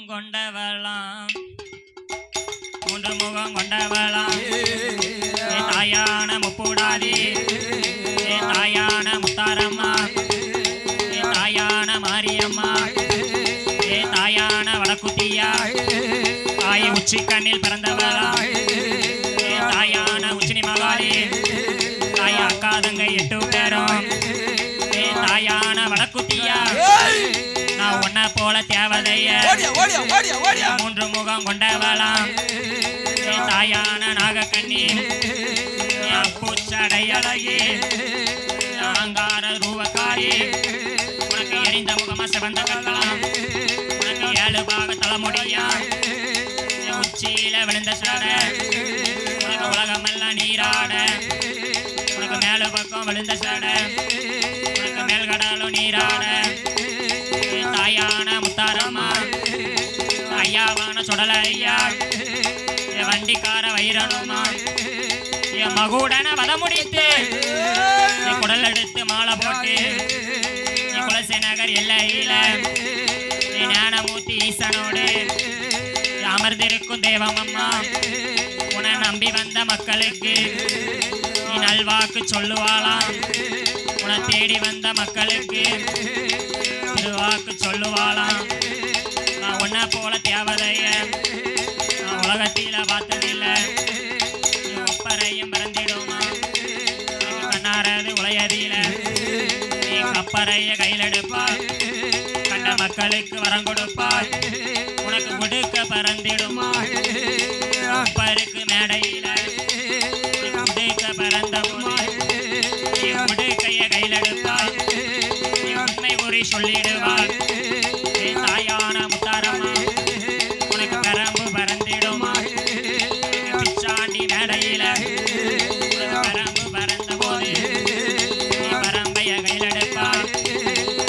கொண்டவளாம் மூன்று முகம் கொண்டவளாம் தாயான முப்பூடாதி தாயான முத்தாரம்மா தாயான மாரியம்மா தாயான வடக்குத்தியா தாய் உச்சி கண்ணில் பிறந்தவளா தாயான உச்சினி மகாளி தாய் அக்கா தங்கை 8 பேரும் தாயான வடக்குத்தியா நான் உன்ன போல தேவதைய மூன்று முகம் கொண்டவளாம் தாயான நாகக்கண்ணி பூச்சடையழகி அலங்கார ரூபக்காரி உனக்கு எரிந்த முகமா சிவந்த கட்டலாம் உனக்கு 7 பாக தலைமுடியா உச்சியில விழுந்த சாட உனக்கு உலகமெல்லாம் நீராட உனக்கு மேல பக்கம் விழுந்த சாட உனக்கு மேல்கடலும் நீராட தாயான முத்தாரம்மா ஐயாவான சுடல ஐயா வண்டிக்கார வைரணுமா என் மகுடன வத முடித்து குடல் எடுத்து மாலை போட்டு குலசை நகர் எல்லையில ஞானமூர்த்தி ஈசனோடு அமர்ந்திருக்கும் தேவம் அம்மா உன்னை நம்பி வந்த மக்களுக்கு நீ நல்வாக்கு சொல்லுவாளாம் உன்னை தேடி வந்த மக்களுக்கு திருவாக்கு சொல்லுவாளாம் நான் உன்னை போல தேவதைய நான் உலகத்தில பார்த்ததில்லை ஒப்பரையும் பிறந்திடுமா கண்ணாரது உலையதில நீ கப்பறைய கையில் எடுப்பாய் கண்ட மக்களுக்கு வரம் கொடுப்பாய் உனக்கு உடுக்க பறந்திடுமா ஒப்பருக்கு மேடையில உடுக்க பறந்த போது நீ உடுக்கைய கையில் எடுப்பாய் நீ உண்மை கூறி சொல்லிடுவாய் தாயான முத்தாரம்மா உனக்கு கரம்பு பறந்திடுமா பிச்சாண்டி மேடையில கரம்பு பறந்த போது நீ பரம்பைய கையில் எடுப்பாய்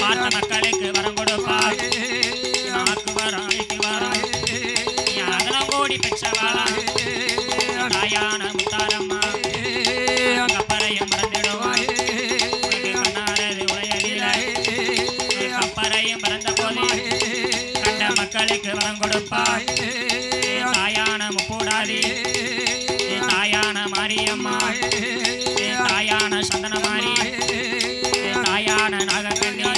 பார்த்த மக்களுக்கு வரம் கொடுப்பாய் நாக்கு வரம் அழைக்கு வரம் நீ அதனம் கோடி பெற்றவாளா தாயான முத்தாரம்மா கப்பரையும் மறந்திடுவாய் உனக்கு கண்ணாரது உலையதில கப்பரையும் பிறந்த போது கண்ட மக்களுக்கு வரம் கொடுப்பாய் தாயான முப்பூடாதி தாயான மாரியம்மா தாயான சந்தனமாரி தாயான நாகக்கண்ணி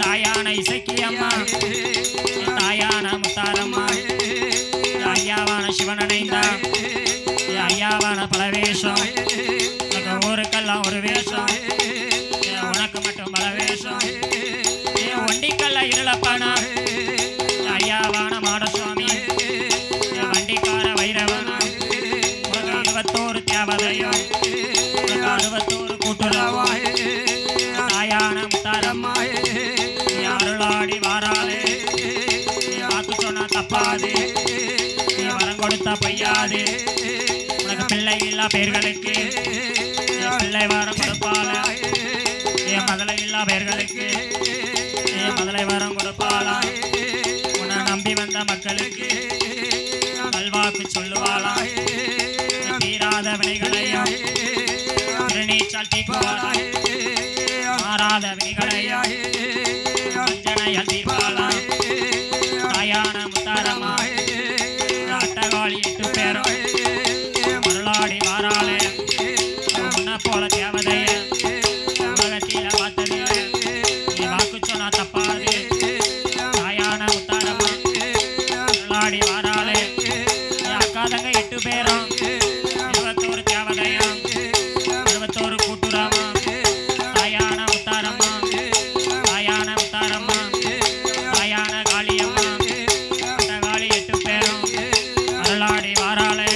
தாயான இசக்கியம்மா தாயான முத்தாரம்மா ஐயாவான சிவனனைந்தா ஐயாவான பல வேஷம் உனக்கு ஊருக்கெல்லாம் ஒரு வேஷம் உனக்கு மட்டும் பல வேஷம் ஒண்டிக்கல்ல இருளப்பானா ஐயாவான மாடசுவாமி வண்டிக்கார வைரவனா உனக்கு 21 தேவதையும் உனக்கு 61 கூட்டுறவா தாயான முத்தாரம்மா நீ அருளாடி வாராளே நீ வாக்கு சொன்னா தப்பாது நீ வரம் கொடுத்தா பொய்யாது உனக்கு பிள்ளை இல்லா பேர்களுக்கு பிள்ளை வரம் கொடுப்பாள என் மதலை இல்லா பேர்களுக்கு என் மதலை வரம் கொடுப்பாளா உன்னை நம்பி வந்த மக்களுக்கு நல்வாக்கு சொல்லுவாளா தீராத வினைகளையும் திருநீச்சல் தீக்குவாளா மாறாத வினைகளையும் வஞ்சனையால் தீர்ப்பாளா தாயான முத்தாரம்மா அட்டகாளி 8 பேரும் மருளாடி வாராளே உன்னை போல தேவதைய உலகத்தில பார்த்ததில்லை நீ வாக்கு சொன்னா தப்பாது தாயான முத்தாரம்மா மருளாடி வாராளே அக்கா தங்க 8 பேரும் 21 தேவதையும் 21 கூட்டுறாமா தாயான முத்தாரம்மா தாயான முத்தாரம்மா தாயான காளியம்மா அந்த காளி 8 பேரும் அருளாடி வாராளே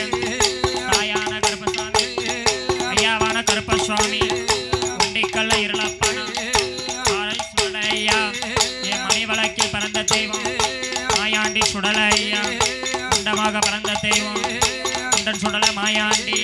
தாயான கருப்பசாமி ஐயாவான கருப்பசுவாமி உண்டிக்கல்ல இருளப்பனா ஆரல் சுடலையா என் மணி வழக்கில் பிறந்த தெய்வம் மாயாண்டி சுடலையா குண்டமாக பிறந்த தெய்வம் குண்டன் சுடல மாயாண்டி